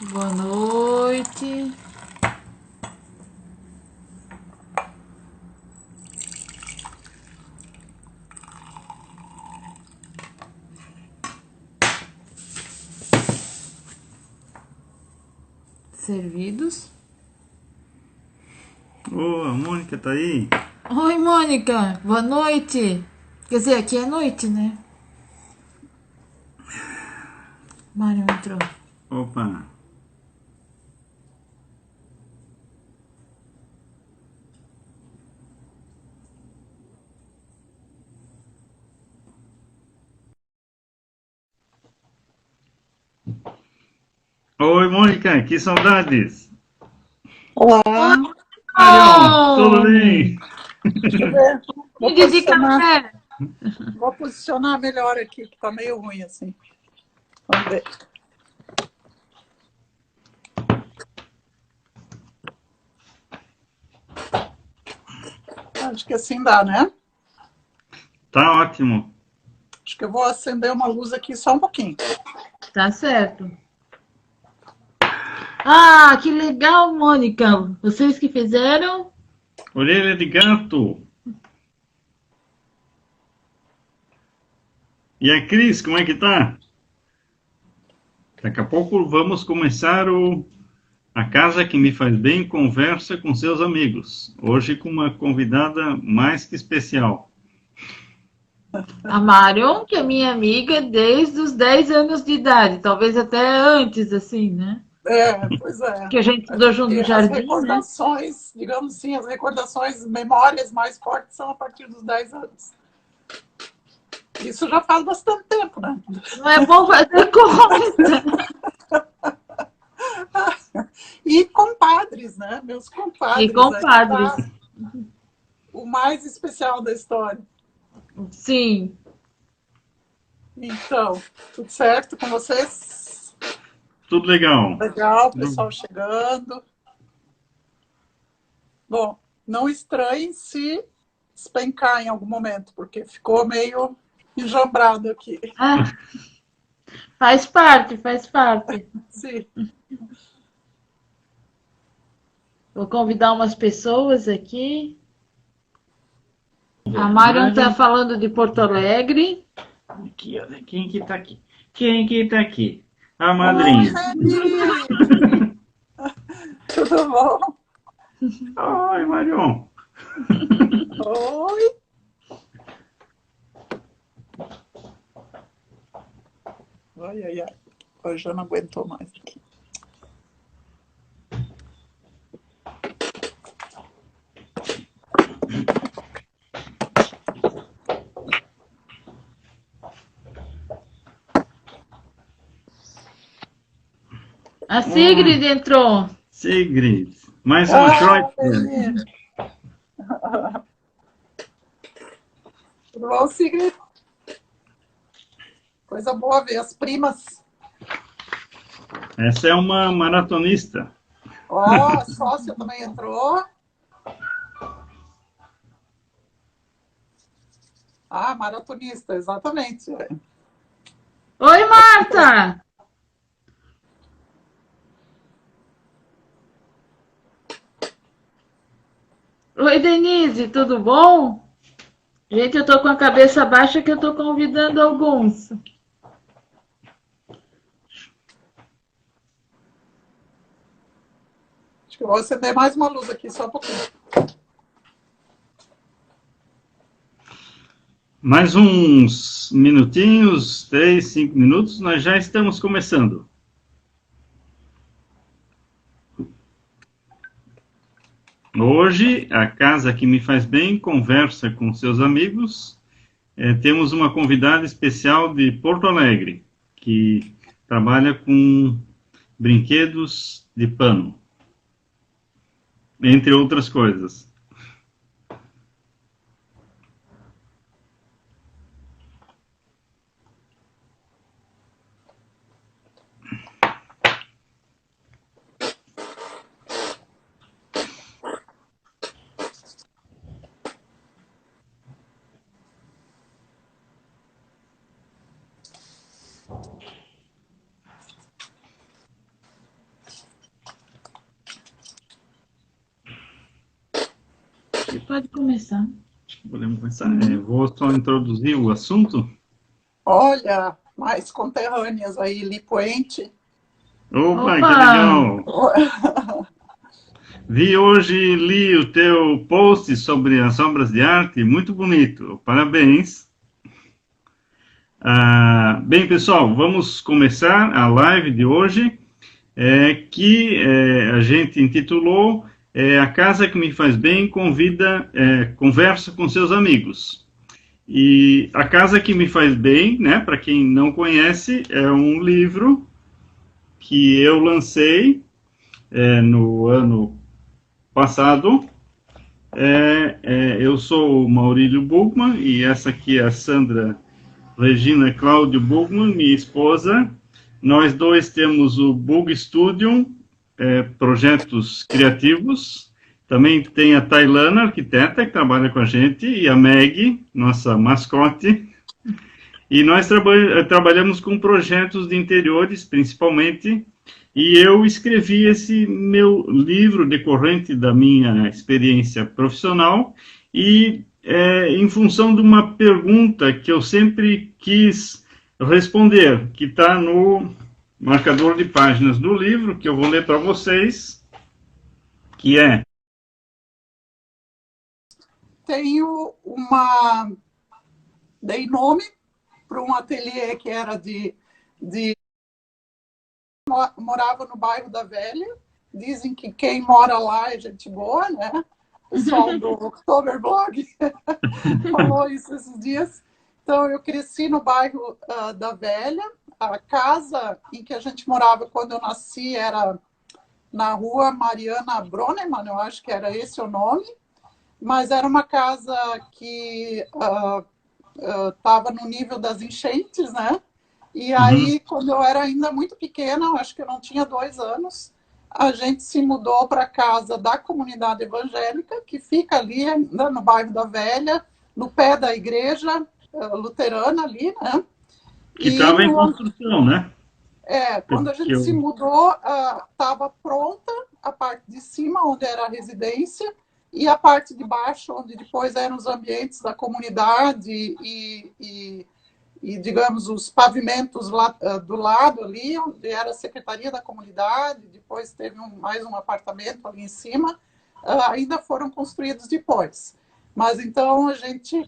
Boa noite. Servidos. Ô, a Mônica tá aí? Oi, Mônica. Boa noite. Quer dizer, aqui é noite, né? Mário entrou. Opa! Oi, Mônica, que saudades! Oi, Olá, Marion, tudo Oi. bem? deixa eu ver. Vou Brinde de posicionar, café. vou posicionar melhor aqui, que tá meio ruim assim. Vamos ver. Acho que assim dá, né? Tá ótimo. Acho que eu vou acender uma luz aqui só um pouquinho. Tá certo. Ah, que legal, Mônica. Vocês que fizeram? Orelha de gato. E a Cris, como é que tá? Daqui a pouco vamos começar A Casa que Me Faz Bem conversa com seus amigos. Hoje com uma convidada mais que especial. A Marion, que é minha amiga desde os 10 anos de idade, talvez até antes, assim, né? Pois é. Que a gente estudou junto no As jardim, né? recordações, digamos assim, as recordações, memórias mais fortes são a partir dos 10 anos. Isso já faz bastante tempo, né? Não é bom fazer conta. E compadres, né? Meus E compadres, aí compadres. tá o mais especial da história. Sim. Então, tudo certo com vocês? Tudo legal. Legal, pessoal chegando. Bom, não estranhem se despencar em algum momento, porque ficou meio enjambrado aqui. Ah, faz parte, faz parte. Sim. Vou convidar umas pessoas aqui. A Marion está Mari, falando de Porto Alegre. aqui, olha, quem que tá aqui? Quem que tá aqui? A Oi, madrinha. Reni! Tudo bom? Oi, Marion. Oi! Ai, ai, ai. Hoje já não aguentou mais aqui. A Sigrid entrou. Sigrid. Mais uma Ah, Kreuzberg. Reni! Tudo bom, Sigrid? Coisa boa ver as primas. Essa é uma maratonista. Ó, a sócia também entrou. Ah, maratonista, exatamente. Oi, Marta! Oi, Denise, tudo bom? Gente, eu tô com a cabeça baixa que eu tô convidando alguns. Acho que eu vou acender mais uma luz aqui, só um pouquinho. Mais uns minutinhos, 3, 5 minutos, nós já estamos começando. Hoje, a Casa que Me Faz Bem conversa com seus amigos. Temos uma convidada especial de Porto Alegre, que trabalha com brinquedos de pano, entre outras coisas. Pode começar. Podemos começar. Vou só introduzir o assunto. Olha, mais conterrâneas aí, Lipoente. Opa, que legal! Li o teu post sobre as obras de arte, muito bonito, parabéns. Bem, pessoal, vamos começar a live de hoje, que a gente intitulou A Casa que Me Faz Bem Conversa com Seus Amigos. E A Casa que Me Faz Bem, né, para quem não conhece, é um livro que eu lancei no ano passado. Eu sou o Maurílio Bugman e essa aqui é a Sandra Regina Cláudio Bugman, minha esposa. Nós dois temos o Bug Studio, projetos criativos. Também tem a Tailana, arquiteta, que trabalha com a gente, e a Meg, nossa mascote. E nós trabalhamos com projetos de interiores, principalmente. E eu escrevi esse meu livro decorrente da minha experiência profissional e em função de uma pergunta que eu sempre quis responder, que está no marcador de páginas do livro, que eu vou ler para vocês, que é... Dei nome para um ateliê que era morava no bairro da Velha. Dizem que quem mora lá é gente boa, né? O pessoal do Oktoberblog falou isso esses dias. Então, eu cresci no bairro da Velha. A casa em que a gente morava quando eu nasci era na rua Mariana Broneman, eu acho que era esse o nome. Mas era uma casa que estava no nível das enchentes, né? E aí, quando eu era ainda muito pequena, eu acho que eu não tinha 2 anos, a gente se mudou para a casa da comunidade evangélica, que fica ali ainda no bairro da Velha, no pé da igreja luterana ali, né? Que estava em construção, né? Quando a gente se mudou, estava pronta a parte de cima, onde era a residência, e a parte de baixo, onde depois eram os ambientes da comunidade e digamos, os pavimentos lá do lado ali, onde era a secretaria da comunidade, depois teve mais um apartamento ali em cima, ainda foram construídos depois. Mas então,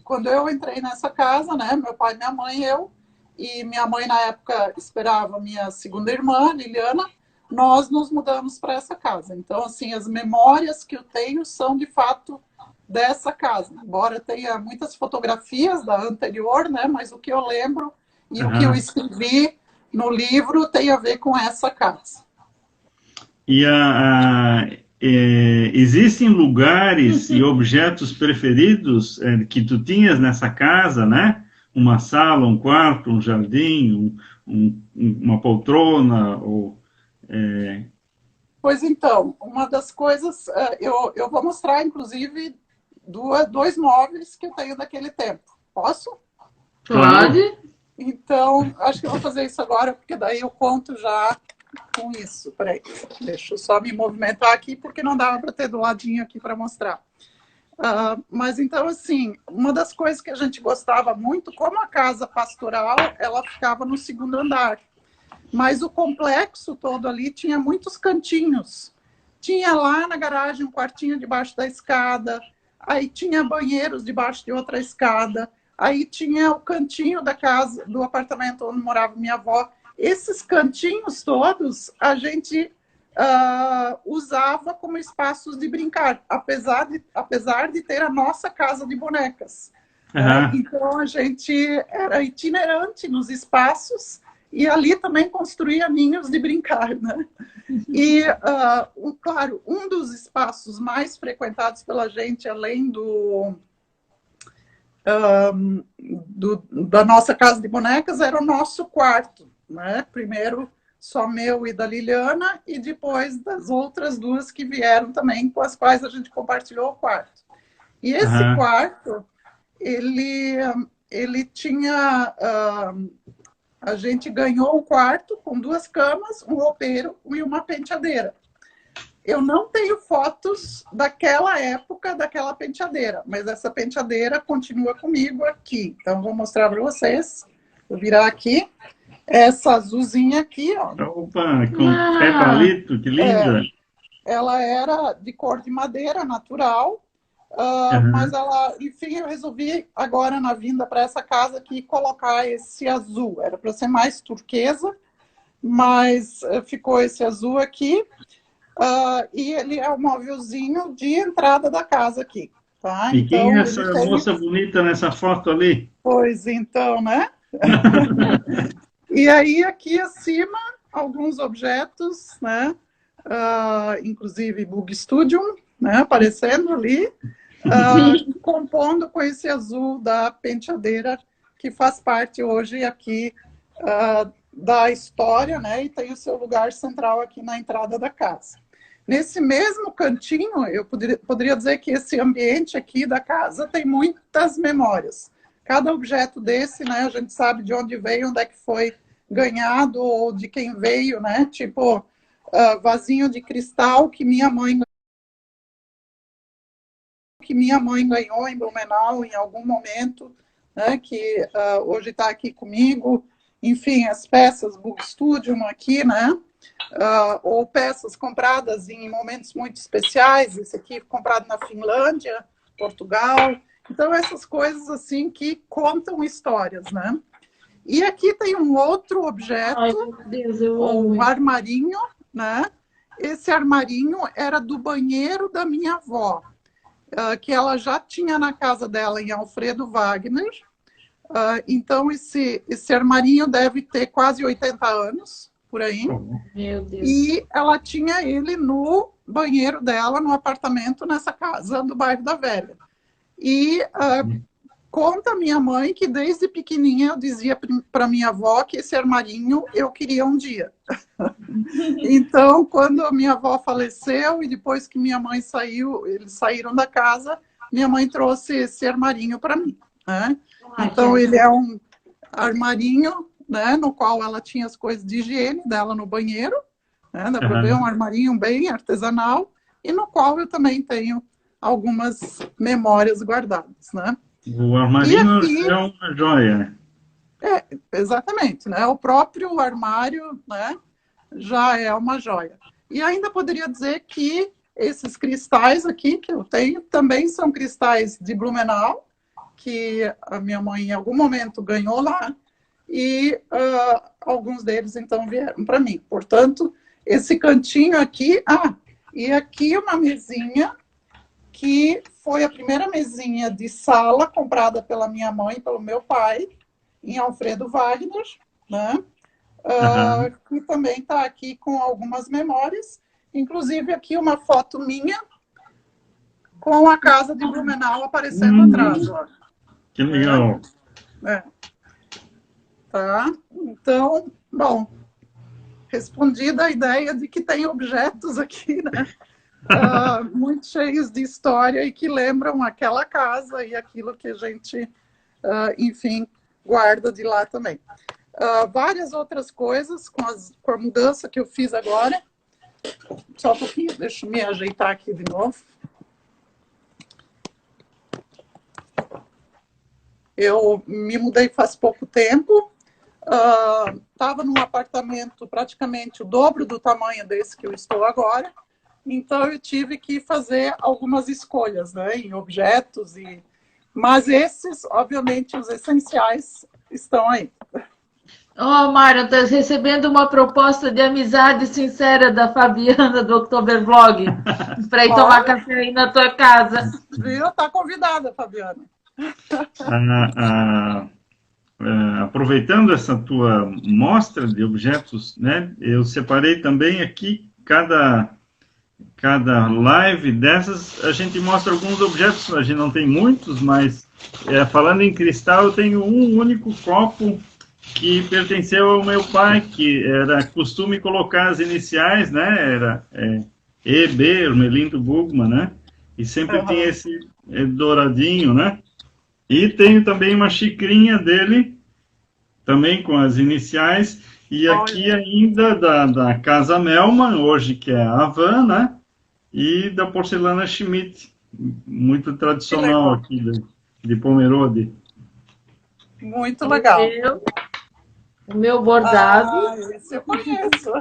quando eu entrei nessa casa, né, meu pai, minha mãe, eu, e minha mãe na época esperava minha segunda irmã, Liliana, nós nos mudamos para essa casa. Então, assim, as memórias que eu tenho são, de fato, dessa casa. Embora tenha muitas fotografias da anterior, né? Mas o que eu lembro e o que eu escrevi no livro tem a ver com essa casa. E existem lugares e objetos preferidos que tu tinhas nessa casa, né? Uma sala, um quarto, um jardim, uma poltrona, ou... Pois então, uma das coisas, eu vou mostrar, inclusive, 2 móveis que eu tenho daquele tempo. Posso? Pode. Então, acho que eu vou fazer isso agora, porque daí eu conto já com isso. Peraí, deixa eu só me movimentar aqui, porque não dava para ter do ladinho aqui para mostrar. Mas então, assim, uma das coisas que a gente gostava muito, como a casa pastoral, ela ficava no 2º andar. Mas o complexo todo ali tinha muitos cantinhos. Tinha lá na garagem um quartinho debaixo da escada, aí tinha banheiros debaixo de outra escada, aí tinha o cantinho da casa, do apartamento onde morava minha avó. Esses cantinhos todos a gente usava como espaços de brincar, apesar de ter a nossa casa de bonecas. Então a gente era itinerante nos espaços, e ali também construía ninhos de brincar, né? E, claro, um dos espaços mais frequentados pela gente, além da nossa casa de bonecas, era o nosso quarto, né? Primeiro só meu e da Liliana, e depois das outras 2 que vieram também, com as quais a gente compartilhou o quarto. E esse quarto, ele tinha... a gente ganhou um quarto com 2 camas, um roupeiro e uma penteadeira. Eu não tenho fotos daquela época, daquela penteadeira, mas essa penteadeira continua comigo aqui. Então, vou mostrar para vocês. Vou virar aqui. Essa azulzinha aqui, ó. Opa, com pé palito, que linda. Ela era de cor de madeira natural, mas ela, enfim, eu resolvi agora na vinda para essa casa aqui colocar esse azul. Era para ser mais turquesa, mas ficou esse azul aqui. E ele é o móvelzinho de entrada da casa aqui. Tá? E quem é essa moça bonita nessa foto ali? Pois então, né? E aí aqui acima, alguns objetos, né? Inclusive Bug Studio, né? Aparecendo ali, compondo com esse azul da penteadeira, que faz parte hoje aqui da história, né? E tem o seu lugar central aqui na entrada da casa. Nesse mesmo cantinho, eu poderia dizer que esse ambiente aqui da casa tem muitas memórias. Cada objeto desse, né, a gente sabe de onde veio, onde é que foi ganhado, ou de quem veio, né? Tipo, vasinho de cristal que minha mãe ganhou em Blumenau em algum momento, né, que hoje está aqui comigo. Enfim, as peças Bug Studio aqui, né? Ou peças compradas em momentos muito especiais. Esse aqui comprado na Finlândia, Portugal. Então, essas coisas assim que contam histórias, né? E aqui tem um outro objeto, um armarinho, né? Esse armarinho era do banheiro da minha avó, que ela já tinha na casa dela em Alfredo Wagner. Então, esse armarinho deve ter quase 80 anos, por aí. Meu Deus. E ela tinha ele no banheiro dela, no apartamento, nessa casa do bairro da Velha. E conta minha mãe que desde pequenininha eu dizia para minha avó que esse armarinho eu queria um dia. Então, quando a minha avó faleceu e depois que minha mãe saiu, eles saíram da casa, minha mãe trouxe esse armarinho para mim, né? Então, ele é um armarinho, né, no qual ela tinha as coisas de higiene dela no banheiro, né? Dá para ver um armarinho bem artesanal, e no qual eu também tenho algumas memórias guardadas, né? O armarinho aqui, é uma joia. Exatamente, né? O próprio armário, né, já é uma joia. E ainda poderia dizer que esses cristais aqui que eu tenho também são cristais de Blumenau, que a minha mãe em algum momento ganhou lá, e alguns deles então vieram para mim. Portanto, esse cantinho aqui, e aqui uma mesinha que foi a primeira mesinha de sala comprada pela minha mãe e pelo meu pai, em Alfredo Wagner, né? Que também está aqui com algumas memórias, inclusive aqui uma foto minha com a casa de Blumenau aparecendo atrás. Ó. Que legal. Tá? Então, bom, respondida a ideia de que tem objetos aqui, né? Muito cheios de história e que lembram aquela casa e aquilo que a gente, enfim, guarda de lá também. Várias outras coisas com a mudança que eu fiz agora. Só um pouquinho, deixa eu me ajeitar aqui de novo. Eu me mudei faz pouco tempo. Estava num apartamento praticamente o dobro do tamanho desse que eu estou agora. Então, eu tive que fazer algumas escolhas, né, em objetos, mas esses, obviamente, os essenciais estão aí. Mário, estás recebendo uma proposta de amizade sincera da Fabiana do Oktobervlog para ir tomar café aí na tua casa. Viu? Está convidada, Fabiana. Aproveitando essa tua mostra de objetos, né, eu separei também aqui cada live dessas, a gente mostra alguns objetos, a gente não tem muitos, mas falando em cristal, eu tenho um único copo que pertenceu ao meu pai, que era costume colocar as iniciais, né, era EB, Ermelindo Bugman, né, e sempre tinha esse douradinho, né, e tenho também uma xicrinha dele, também com as iniciais, e aqui ainda da Casa Melman, hoje que é a Havan, né? e da porcelana Schmidt, muito tradicional aqui de Pomerode. Muito legal. O meu bordado. Esse eu conheço.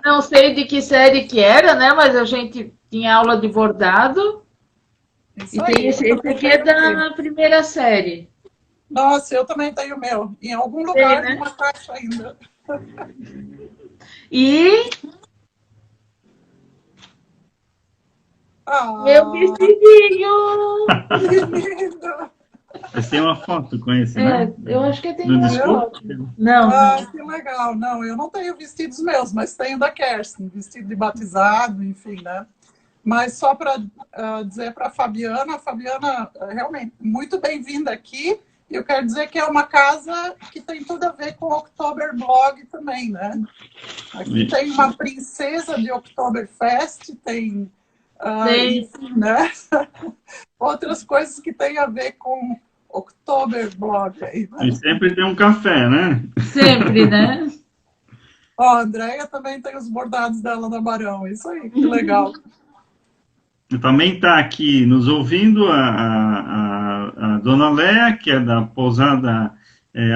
Não sei de que série que era, né? Mas a gente tinha aula de bordado. Isso E aí, tem esse aqui é da primeira série. Nossa, eu também tenho o meu. Em algum lugar, né? numa caixa ainda. E meu vestidinho! Que lindo! Você tem uma foto com esse, né? Eu acho que tem No uma Discord? foto. Não. Que legal. Não, eu não tenho vestidos meus, mas tenho da Kerstin, vestido de batizado, enfim, né? Mas só para dizer para a Fabiana realmente muito bem-vinda aqui. E eu quero dizer que é uma casa que tem tudo a ver com o Oktoberblog também, né? Aqui tem uma princesa de Oktoberfest, tem enfim, né? Outras coisas que têm a ver com Oktoberblog. Aí, né? E sempre tem um café, né? Sempre, né? Ó, a Andréia também tem os bordados dela na Barão. Isso aí, que legal. Também está aqui nos ouvindo a Dona Léa, que é da pousada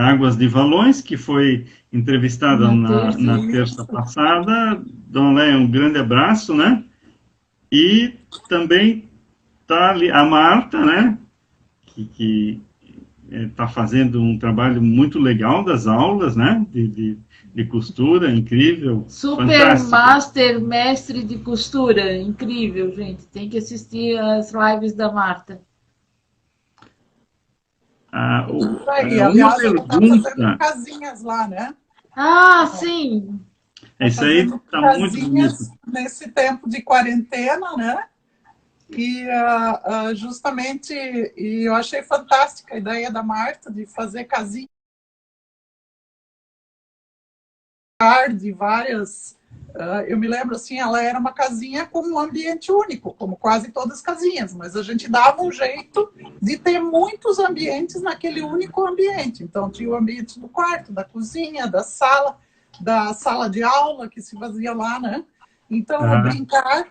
Águas de Valões, que foi entrevistada na terça passada. Dona Léa, um grande abraço, né? E também está ali a Marta, né? Que está fazendo um trabalho muito legal das aulas, né? De costura, incrível. Super fantástico. Master Mestre de Costura, incrível, gente. Tem que assistir as lives da Marta. Aliás, ela está fazendo casinhas lá, né? Sim. Isso aí está muito bonito. Nesse tempo de quarentena, né? E justamente, eu achei fantástica a ideia da Marta de fazer casinhas de várias. Eu me lembro assim, ela era uma casinha com um ambiente único, como quase todas as casinhas, mas a gente dava um jeito de ter muitos ambientes naquele único ambiente. Então tinha o ambiente do quarto, da cozinha, da sala de aula que se fazia lá, né? Então, brincar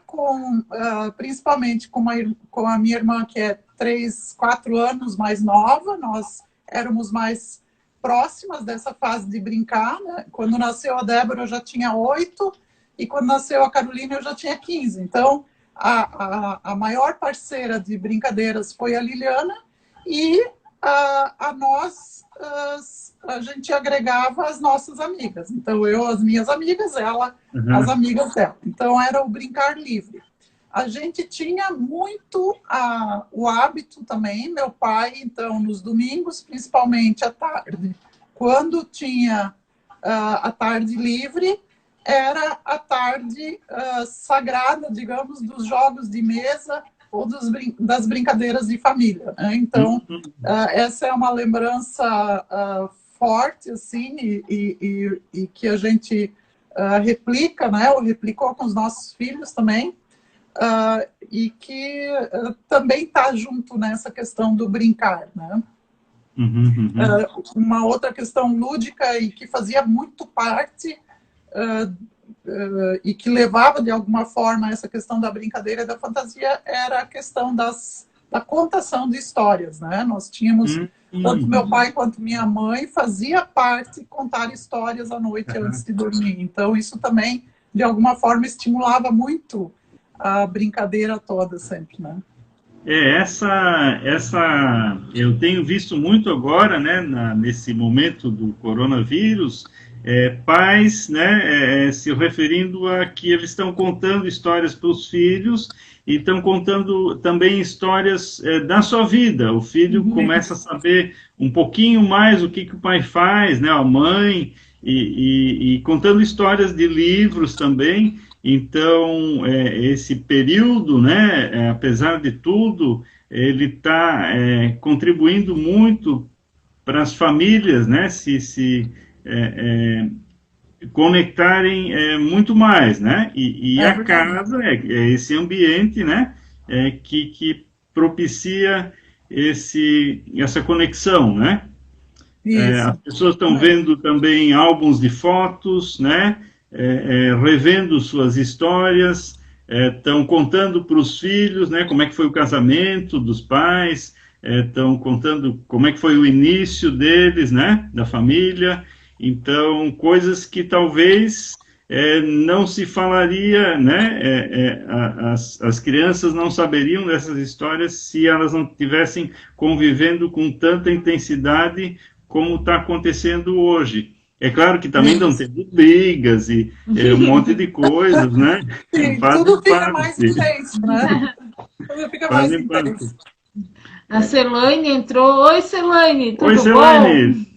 principalmente com a minha irmã, que é 3, 4 anos mais nova, nós éramos mais próximas dessa fase de brincar, né? Quando nasceu a Débora, eu já tinha 8, e quando nasceu a Carolina, eu já tinha 15. Então, a maior parceira de brincadeiras foi a Liliana, e a gente agregava as nossas amigas. Então, eu, as minhas amigas, ela, as amigas dela. Então, era o brincar livre. A gente tinha muito o hábito também, meu pai, então, nos domingos, principalmente à tarde, quando tinha a tarde livre, era a tarde sagrada, digamos, dos jogos de mesa ou das brincadeiras de família, né? Então, essa é uma lembrança forte, assim, e que a gente replica, né? Ou replicou com os nossos filhos também, e que também está junto nessa questão do brincar, né? Uma outra questão lúdica e que fazia muito parte e que levava de alguma forma essa questão da brincadeira e da fantasia era a questão da contação de histórias, né? Nós tínhamos, tanto meu pai quanto minha mãe fazia parte contar histórias à noite antes de dormir. Então isso também de alguma forma estimulava muito a brincadeira toda sempre, né? Eu tenho visto muito agora, né, nesse momento do coronavírus, pais, né, se referindo a que eles estão contando histórias para os filhos e estão contando também histórias da sua vida. O filho começa a saber um pouquinho mais o que o pai faz, né, a mãe, e contando histórias de livros também. Então, esse período, né, apesar de tudo, ele está contribuindo muito para as famílias, né, se conectarem muito mais, né, e a casa é esse ambiente, né, que propicia essa conexão, né. As pessoas estão vendo também álbuns de fotos, né, revendo suas histórias, estão contando para os filhos, né, como é que foi o casamento dos pais, estão contando como é que foi o início deles, né, da família. Então, coisas que talvez não se falaria, né, as crianças não saberiam dessas histórias se elas não estivessem convivendo com tanta intensidade como está acontecendo hoje. É claro que também não tem brigas e um monte de coisas, né? Sim, Fazem tudo fica parte. mais intenso, né? Tudo fica mais Fazem parte. intenso. A Celaine entrou. Oi, Celaine, tudo Oi, bom? Celaine.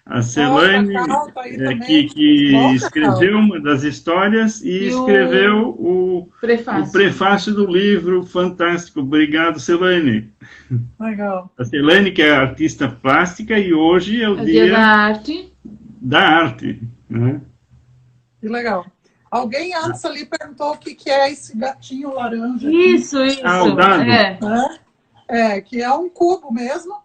A Celaine Cacau tá aí que, também. que Bom, escreveu Cacau. uma das histórias e E escreveu o prefácio. prefácio do livro. Fantástico. Obrigado, Celaine. Legal. A Celaine, que é artista plástica, e hoje é o É o dia da dia arte. da arte, né? Que legal. Alguém antes ali perguntou o que é esse gatinho laranja aqui, Isso. Ah, o dado. É. né? Que é um cubo mesmo.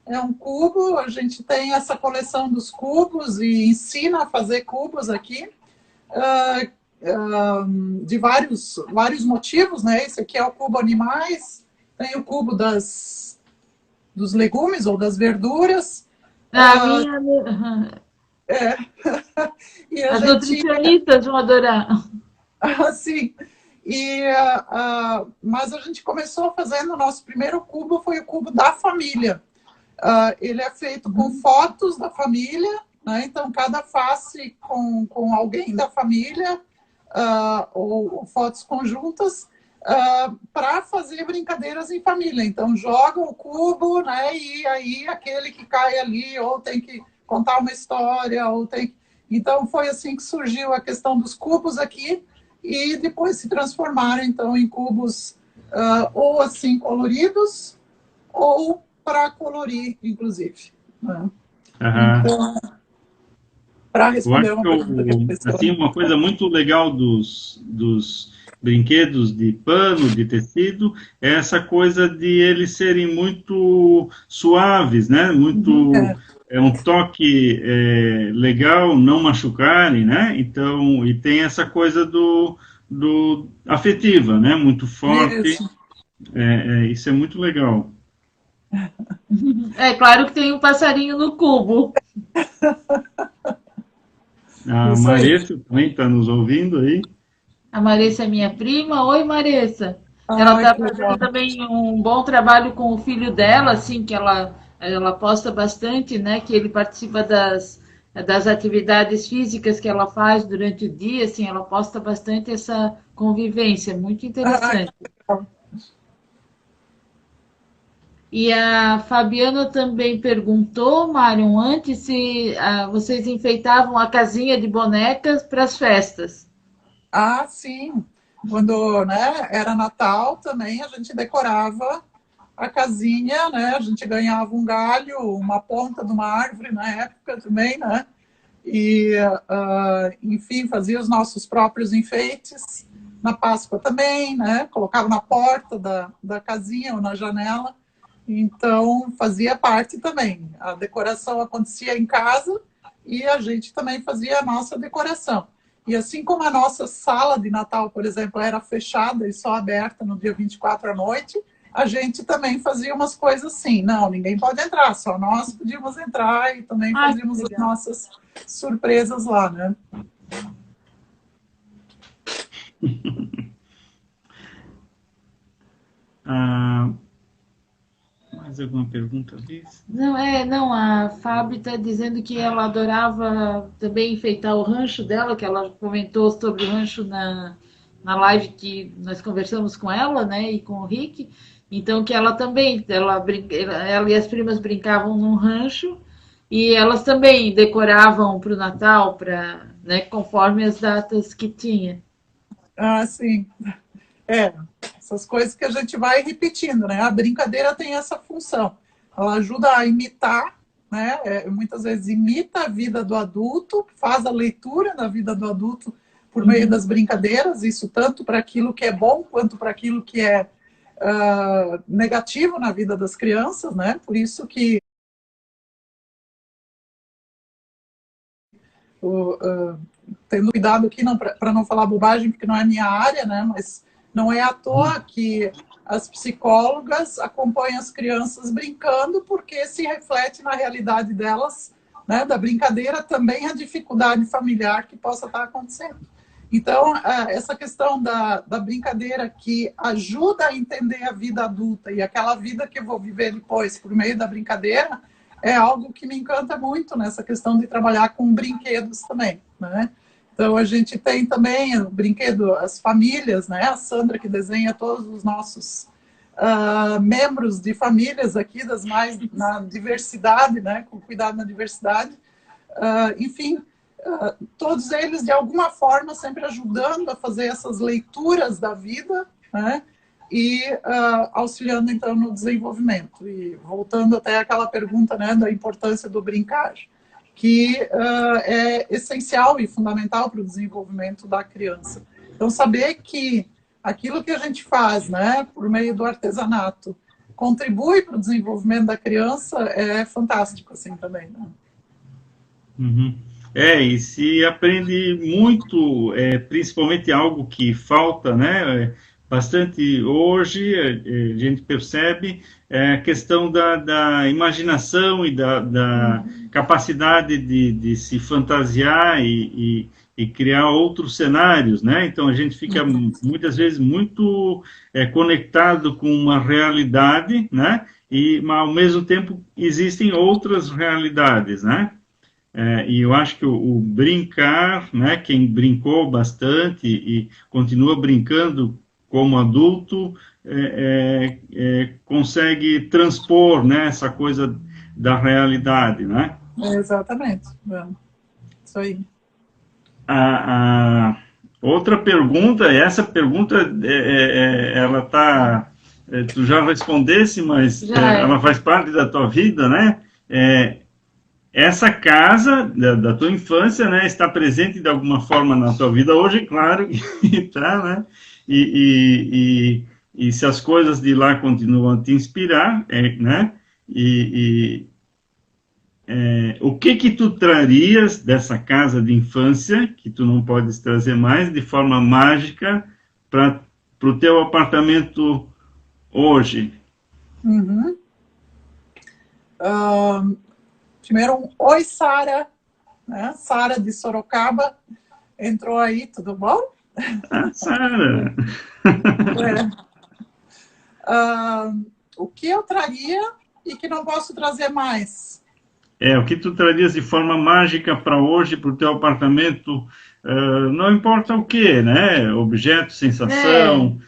É um cubo, a gente tem essa coleção dos cubos e ensina a fazer cubos aqui, de vários motivos, né? Esse aqui é o cubo animais, tem o cubo dos legumes ou das verduras. E a As gente, nutricionistas vão adorar. assim, mas a gente começou fazendo o nosso primeiro cubo, foi o cubo da família. Ele é feito com fotos da família, né? Então cada face com alguém da família, ou fotos conjuntas, para fazer brincadeiras em família. Então joga o cubo, né? E aí aquele que cai ali ou tem que contar uma história, ou tem. Então foi assim que surgiu a questão dos cubos aqui, e depois se transformaram então em cubos ou assim coloridos ou para colorir, inclusive. Né? Então, para Eu responder acho uma pergunta que a que pessoa... assim, uma coisa muito legal dos brinquedos de pano, de tecido, é essa coisa de eles serem muito suaves, né? Muito, é um toque legal, não machucarem, né? Então, e tem essa coisa do afetiva, né? Muito forte. Isso. Isso é muito legal. É claro que tem um passarinho no cubo. A Isso aí. Maressa também está nos ouvindo aí. A Maressa é minha prima. Oi, Maressa. Ah, Ela está que legal. fazendo também um bom trabalho com o filho dela, assim, que ela posta bastante, né? Que ele participa das atividades físicas que ela faz durante o dia, assim, ela posta bastante essa convivência, muito interessante. E a Fabiana também perguntou, Marion, antes se vocês enfeitavam a casinha de bonecas para as festas. Sim. Quando, né, era Natal também, a gente decorava a casinha, né? A gente ganhava um galho, uma ponta de uma árvore na época também, né? E, enfim, fazia os nossos próprios enfeites. Na Páscoa também, né? Colocava na porta da casinha ou na janela. Então, fazia parte também. A decoração acontecia em casa e a gente também fazia a nossa decoração. E assim como a nossa sala de Natal, por exemplo, era fechada e só aberta no dia 24 à noite, a gente também fazia umas coisas assim. Não, ninguém pode entrar, só nós podíamos entrar e também fazíamos as nossas surpresas lá, né? Mais alguma pergunta, Liz? Não, a Fábio está dizendo que ela adorava também enfeitar o rancho dela, que ela comentou sobre o rancho na live que nós conversamos com ela, né, e com o Rick. Então, que ela também, ela e as primas brincavam num rancho e elas também decoravam para o Natal, né, conforme as datas que tinha. Sim. Essas coisas que a gente vai repetindo, né? A brincadeira tem essa função. Ela ajuda a imitar, né? Muitas vezes imita a vida do adulto, faz a leitura da vida do adulto por meio das brincadeiras, isso tanto para aquilo que é bom quanto para aquilo que é negativo na vida das crianças, né? Por isso que tendo cuidado aqui para não falar bobagem, porque não é minha área, né? Mas não é à toa que as psicólogas acompanham as crianças brincando, porque se reflete na realidade delas, né, da brincadeira, também a dificuldade familiar que possa estar acontecendo. Então, essa questão da brincadeira que ajuda a entender a vida adulta e aquela vida que eu vou viver depois por meio da brincadeira, é algo que me encanta muito nessa questão de trabalhar com brinquedos também, né? Então, a gente tem também o brinquedo, as famílias, né? A Sandra que desenha todos os nossos membros de famílias aqui, das mais na diversidade, né? Com cuidado na diversidade. Enfim, todos eles, de alguma forma, sempre ajudando a fazer essas leituras da vida, né? E auxiliando, então, no desenvolvimento. E voltando até aquela pergunta, né, da importância do brincar, que é essencial e fundamental para o desenvolvimento da criança. Então, saber que aquilo que a gente faz, né, por meio do artesanato, contribui para o desenvolvimento da criança é fantástico, assim, também, né? Uhum. E se aprende muito, principalmente algo que falta, né, bastante hoje, a gente percebe a questão da imaginação e da capacidade de se fantasiar e criar outros cenários, né? Então a gente fica muitas vezes muito conectado com uma realidade, né? Mas ao mesmo tempo existem outras realidades, né? E eu acho que o brincar, né? Quem brincou bastante e continua brincando como adulto, consegue transpor, né, essa coisa da realidade, né? Exatamente. Isso aí. A outra pergunta, essa pergunta, ela tá, tu já respondesse, mas ela faz parte da tua vida, né? Essa casa da tua infância, né, está presente de alguma forma na tua vida hoje, claro que está, né? E se as coisas de lá continuam a te inspirar, né? O que tu trarias dessa casa de infância, que tu não podes trazer mais, de forma mágica, para o teu apartamento hoje? Uhum. Primeiro, oi, Sara, né? Sara de Sorocaba entrou aí, tudo bom? Sara! O que eu traria e que não posso trazer mais? O que tu trarias de forma mágica para hoje, para o teu apartamento, não importa o que, né? Objeto, sensação.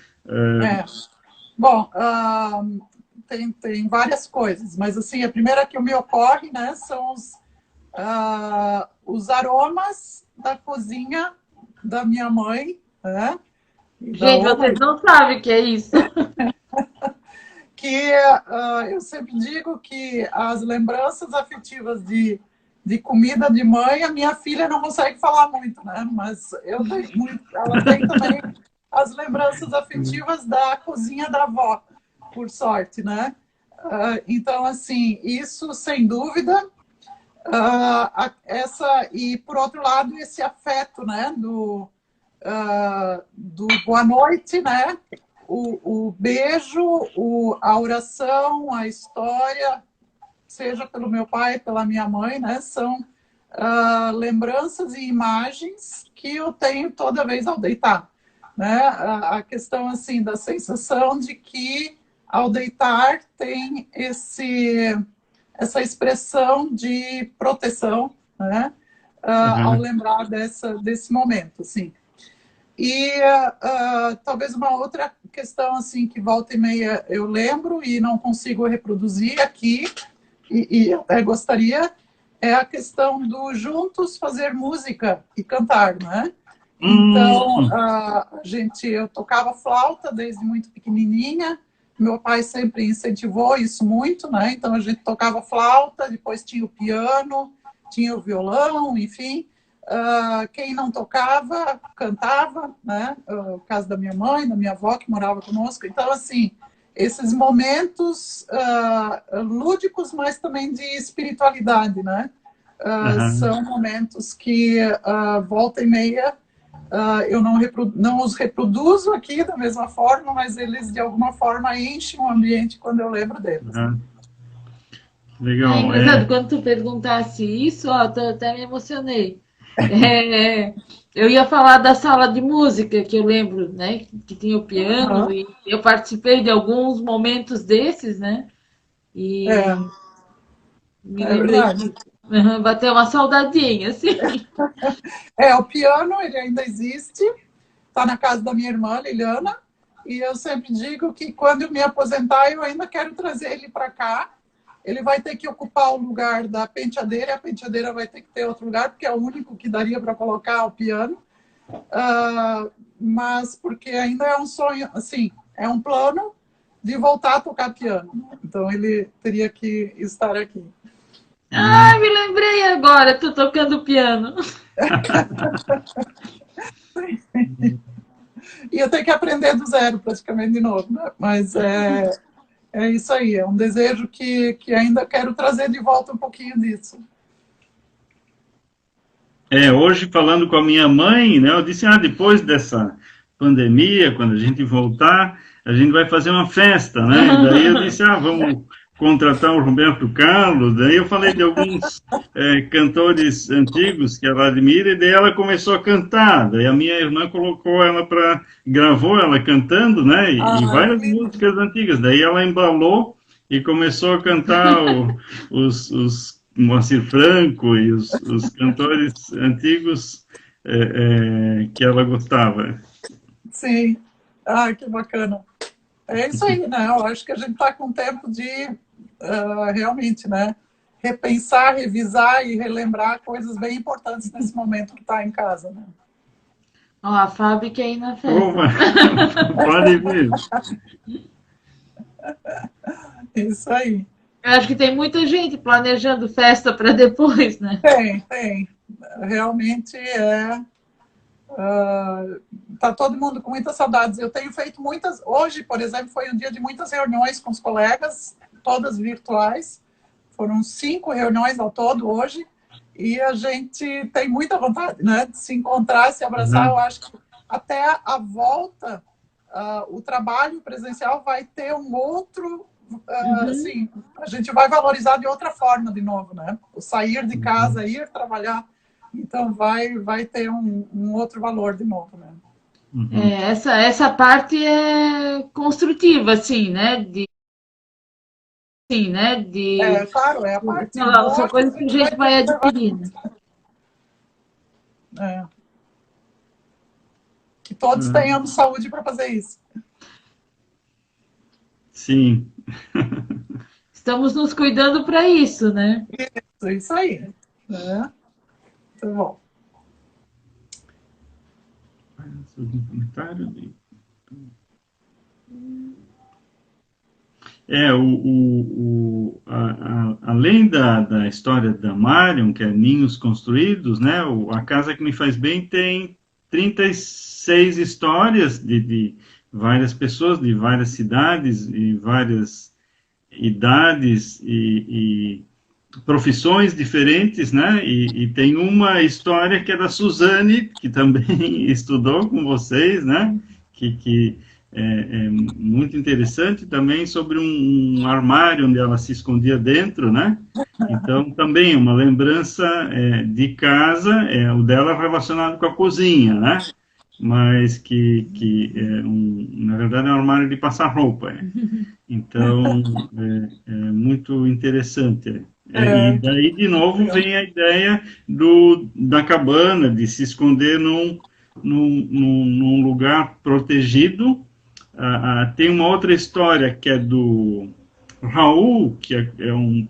Bom, tem várias coisas, mas assim, a primeira que me ocorre, né, são os aromas da cozinha da minha mãe, né? Gente, vocês não sabem o que é isso. Que eu sempre digo que as lembranças afetivas de comida de mãe, a minha filha não consegue falar muito, né? Mas eu tenho muito, ela tem também as lembranças afetivas da cozinha da avó, por sorte, né? Então, assim, isso sem dúvida, e por outro lado, esse afeto, né? Do boa noite, né? O beijo, a oração, a história, seja pelo meu pai, pela minha mãe, né? São lembranças e imagens que eu tenho toda vez ao deitar, né? A questão assim da sensação de que ao deitar tem essa expressão de proteção, né? Ao lembrar desse momento, assim. E talvez uma outra questão assim que volta e meia eu lembro e não consigo reproduzir aqui, e até gostaria, é a questão do juntos fazer música e cantar, né? Então, eu tocava flauta desde muito pequenininha, meu pai sempre incentivou isso muito, né? Então a gente tocava flauta, depois tinha o piano, tinha o violão, enfim. Quem não tocava, cantava, né? No caso da minha mãe, da minha avó, que morava conosco. Então, assim, esses momentos lúdicos, mas também de espiritualidade, né? são momentos que, volta e meia, eu não os reproduzo aqui da mesma forma, mas eles, de alguma forma, enchem o ambiente quando eu lembro deles. Legal. Engraçado, quando tu perguntasse isso, até me emocionei. Eu ia falar da sala de música, que eu lembro, né, que tinha o piano, e eu participei de alguns momentos desses, né, e me lembrei que bateu uma saudadinha, assim. O piano, ele ainda existe, está na casa da minha irmã, Liliana, e eu sempre digo que quando eu me aposentar, eu ainda quero trazer ele para cá. Ele vai ter que ocupar o lugar da penteadeira, e a penteadeira vai ter que ter outro lugar, porque é o único que daria para colocar o piano. Mas porque ainda é um sonho, assim, é um plano de voltar a tocar piano. Então ele teria que estar aqui. Me lembrei agora, estou tocando piano. E eu tenho que aprender do zero, praticamente, de novo, né? Mas é isso aí, é um desejo que ainda quero trazer de volta um pouquinho disso. Hoje, falando com a minha mãe, né, eu disse, depois dessa pandemia, quando a gente voltar, a gente vai fazer uma festa, né? Daí eu disse, vamos contratar o Roberto Carlos. Daí eu falei de alguns cantores antigos que ela admira, e daí ela começou a cantar. Daí a minha irmã gravou ela cantando, né? E várias músicas antigas. Daí ela embalou e começou a cantar os Moacir Franco e os cantores antigos que ela gostava. Sim. Que bacana. É isso aí, né? Eu acho que a gente está com tempo de realmente, né, repensar, revisar e relembrar coisas bem importantes nesse momento que está em casa, né? A fábrica aí na festa. Pode vir. Isso aí. Eu acho que tem muita gente planejando festa para depois, né? Tem. Realmente tá todo mundo com muitas saudades. Eu tenho feito muitas. Hoje, por exemplo, foi um dia de muitas reuniões com os colegas, todas virtuais. Foram 5 reuniões ao todo hoje. E a gente tem muita vontade, né, de se encontrar, se abraçar. Eu acho que até a volta, o trabalho presencial vai ter um outro. Assim, a gente vai valorizar de outra forma de novo, né? O sair de casa, ir trabalhar. Então vai ter um outro valor de novo, né? Essa parte é construtiva, assim, né? Claro, é a parte. São coisas que a gente vai adquirindo. Que todos tenhamos saúde para fazer isso. Sim. Estamos nos cuidando para isso, né? Isso aí. Tá bom. Além da história da Marion, que é Ninhos Construídos, né? A Casa que Me Faz Bem tem 36 histórias de várias pessoas, de várias cidades e várias idades e profissões diferentes, né? E tem uma história que é da Suzane, que também estudou com vocês, né? Que é muito interessante também, sobre um armário onde ela se escondia dentro, né? Então, também uma lembrança de casa, o dela relacionado com a cozinha, né? Mas que na verdade é um armário de passar roupa. Então, é muito interessante. E daí, de novo, vem a ideia da cabana, de se esconder num lugar protegido. Tem uma outra história que é do Raul, que é um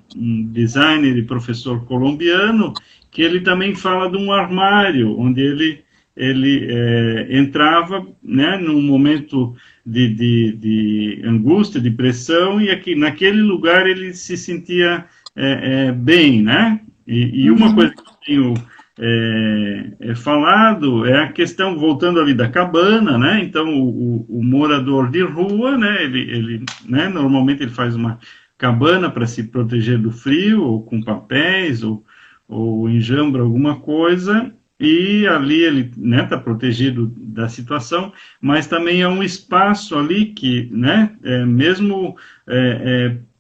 designer e professor colombiano, que ele também fala de um armário, onde ele entrava, né, num momento de angústia, de pressão, e aqui, naquele lugar ele se sentia bem, né? E uma coisa que eu tenho falado é a questão, voltando ali da cabana, né? Então, o morador de rua, né, ele né, normalmente ele faz uma cabana para se proteger do frio, ou com papéis, ou ou enjambra alguma coisa, e ali ele, né, está protegido da situação, mas também é um espaço ali que, né, mesmo,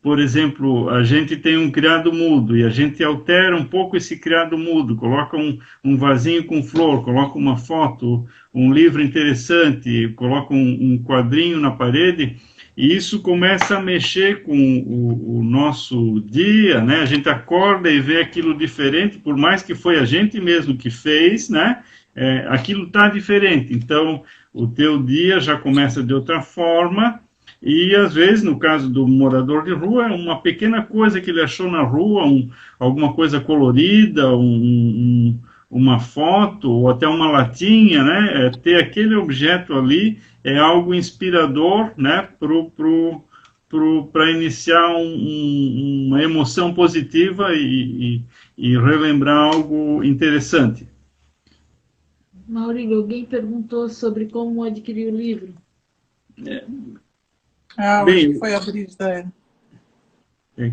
por exemplo, a gente tem um criado mudo, e a gente altera um pouco esse criado mudo, coloca um vasinho com flor, coloca uma foto, um livro interessante, coloca um quadrinho na parede, e isso começa a mexer com o nosso dia, né? A gente acorda e vê aquilo diferente, por mais que foi a gente mesmo que fez, né? Aquilo está diferente. Então, o teu dia já começa de outra forma, e às vezes, no caso do morador de rua, é uma pequena coisa que ele achou na rua, alguma coisa colorida, uma foto, ou até uma latinha, né? Ter aquele objeto ali é algo inspirador, né, para iniciar uma emoção positiva e relembrar algo interessante. Maurílio, alguém perguntou sobre como adquirir o livro. Acho que foi a Brígida.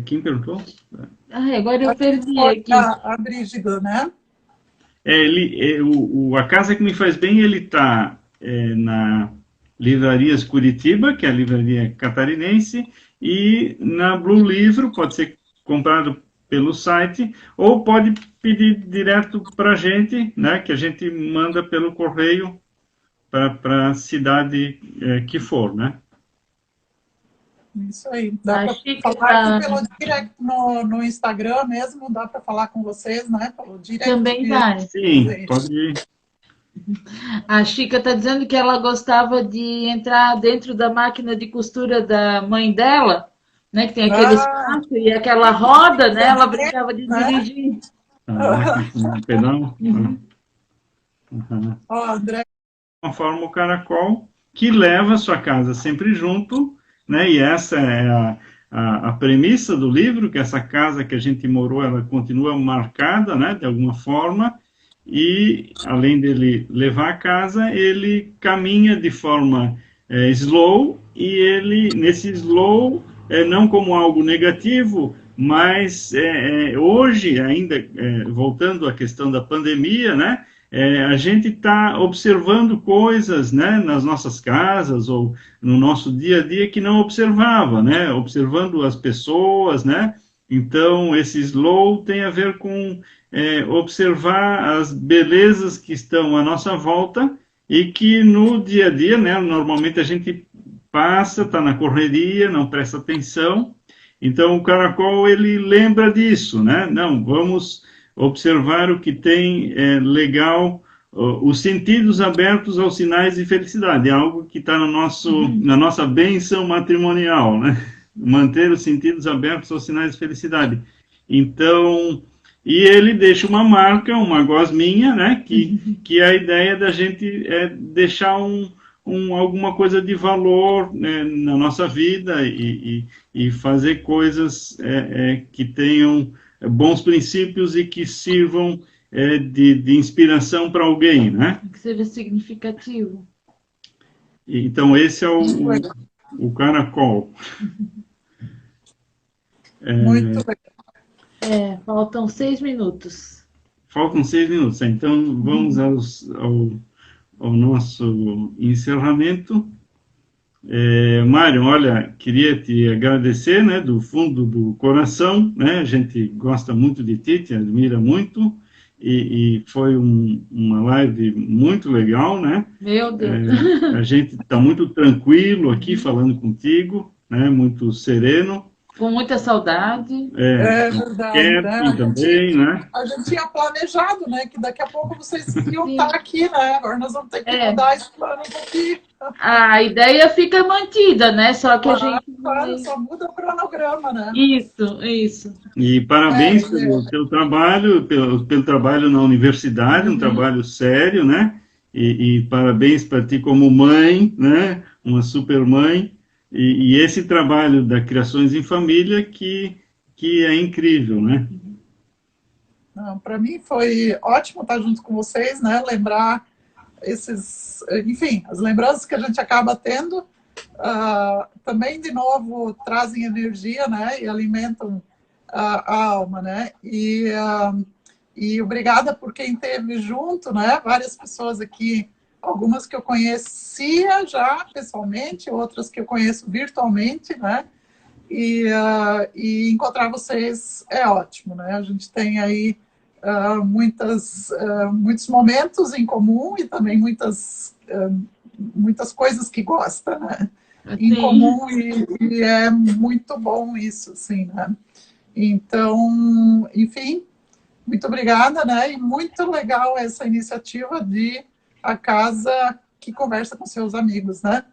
Quem perguntou? Agora eu perdi aqui. A Brígida, né? A Casa que Me Faz Bem, ele está na Livrarias Curitiba, que é a livraria catarinense, e na Blue Livro, pode ser comprado pelo site, ou pode pedir direto para a gente, né, que a gente manda pelo correio para a cidade que for, né? Isso aí. Dá para falar aqui pelo direct no Instagram mesmo, dá para falar com vocês, né? Pelo direct. Também dá. Sim, pode ir. A Chica está dizendo que ela gostava de entrar dentro da máquina de costura da mãe dela, né? Que tem aquele espaço e aquela roda, né? Ela brincava de dirigir. Pedal. André. Uma forma o caracol que leva a sua casa sempre junto, né? E essa é a premissa do livro, que essa casa que a gente morou, ela continua marcada, né? De alguma forma. E, além dele levar a casa, ele caminha de forma slow, e ele, nesse slow, não como algo negativo, mas hoje, ainda voltando à questão da pandemia, né, a gente está observando coisas, né, nas nossas casas ou no nosso dia a dia que não observava, né, observando as pessoas, né. Então, esse slow tem a ver com observar as belezas que estão à nossa volta e que no dia a dia, né, normalmente a gente passa, está na correria, não presta atenção. Então, o caracol, ele lembra disso, né? Não, vamos observar o que tem legal, os sentidos abertos aos sinais de felicidade, é algo que está na nossa bênção matrimonial, né? Manter os sentidos abertos aos sinais de felicidade. Então, e ele deixa uma marca, uma gosminha, né, que é a ideia da gente deixar alguma coisa de valor, né, na nossa vida e fazer coisas que tenham bons princípios e que sirvam de inspiração para alguém, né? Que seja significativo. Então, esse é o caracol. Muito bem. Faltam 6 minutos. Faltam 6 minutos. Então, vamos ao nosso encerramento. Mário, olha, queria te agradecer, né, do fundo do coração, né, a gente gosta muito de ti, te admira muito, e foi uma live muito legal, né? Meu Deus! A gente está muito tranquilo aqui falando contigo, né, muito sereno. Com muita saudade. É verdade. Né? Também, né? A gente tinha planejado, né? Que daqui a pouco vocês iam estar aqui, né? Agora nós vamos ter que mudar esse plano um pouquinho. A ideia fica mantida, né? Só que a gente... Claro, só muda o cronograma, né? Isso. E parabéns pelo teu trabalho, pelo trabalho na universidade, um trabalho sério, né? E parabéns para ti como mãe, né? Uma super mãe. E esse trabalho da Criações em Família que é incrível, né? Para mim foi ótimo estar junto com vocês, né? Lembrar enfim, as lembranças que a gente acaba tendo também, de novo, trazem energia, né? E alimentam a alma, né? E E obrigada por quem esteve junto, né? Várias pessoas aqui, algumas que eu conhecia já pessoalmente, outras que eu conheço virtualmente, né? E encontrar vocês é ótimo, né? A gente tem aí muitos momentos em comum e também muitas coisas que gosta, né? Em comum, e é muito bom isso, assim, né? Então, enfim, muito obrigada, né? E muito legal essa iniciativa de a casa que conversa com seus amigos, né?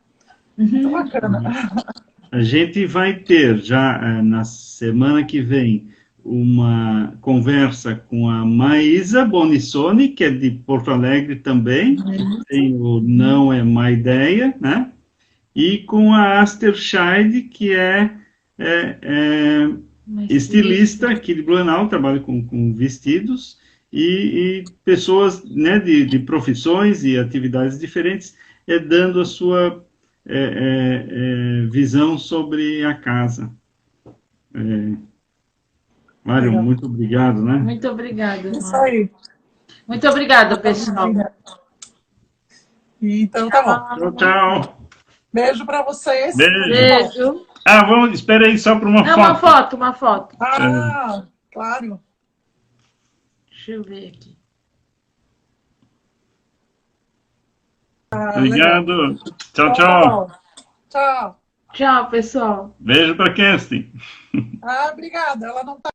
Muito bacana. A gente vai ter já na semana que vem uma conversa com a Maísa Bonissoni, que é de Porto Alegre também, tem o Não é Má Ideia, né? E com a Aster Scheid, que é estilista aqui de Blumenau, trabalha com vestidos, e pessoas, né, de profissões e atividades diferentes, dando a sua visão sobre a casa. Mário, muito obrigado, né? Muito obrigada. Isso aí. Muito obrigada, pessoal. Então, tá bom. Tchau, tchau. Beijo para vocês. Beijo. Espera aí só para uma foto. Uma foto. Claro. Deixa eu ver aqui. Obrigado. Legal. Tchau, tchau. Tchau. Tchau, pessoal. Beijo para Kerstin. Obrigada. Ela não tá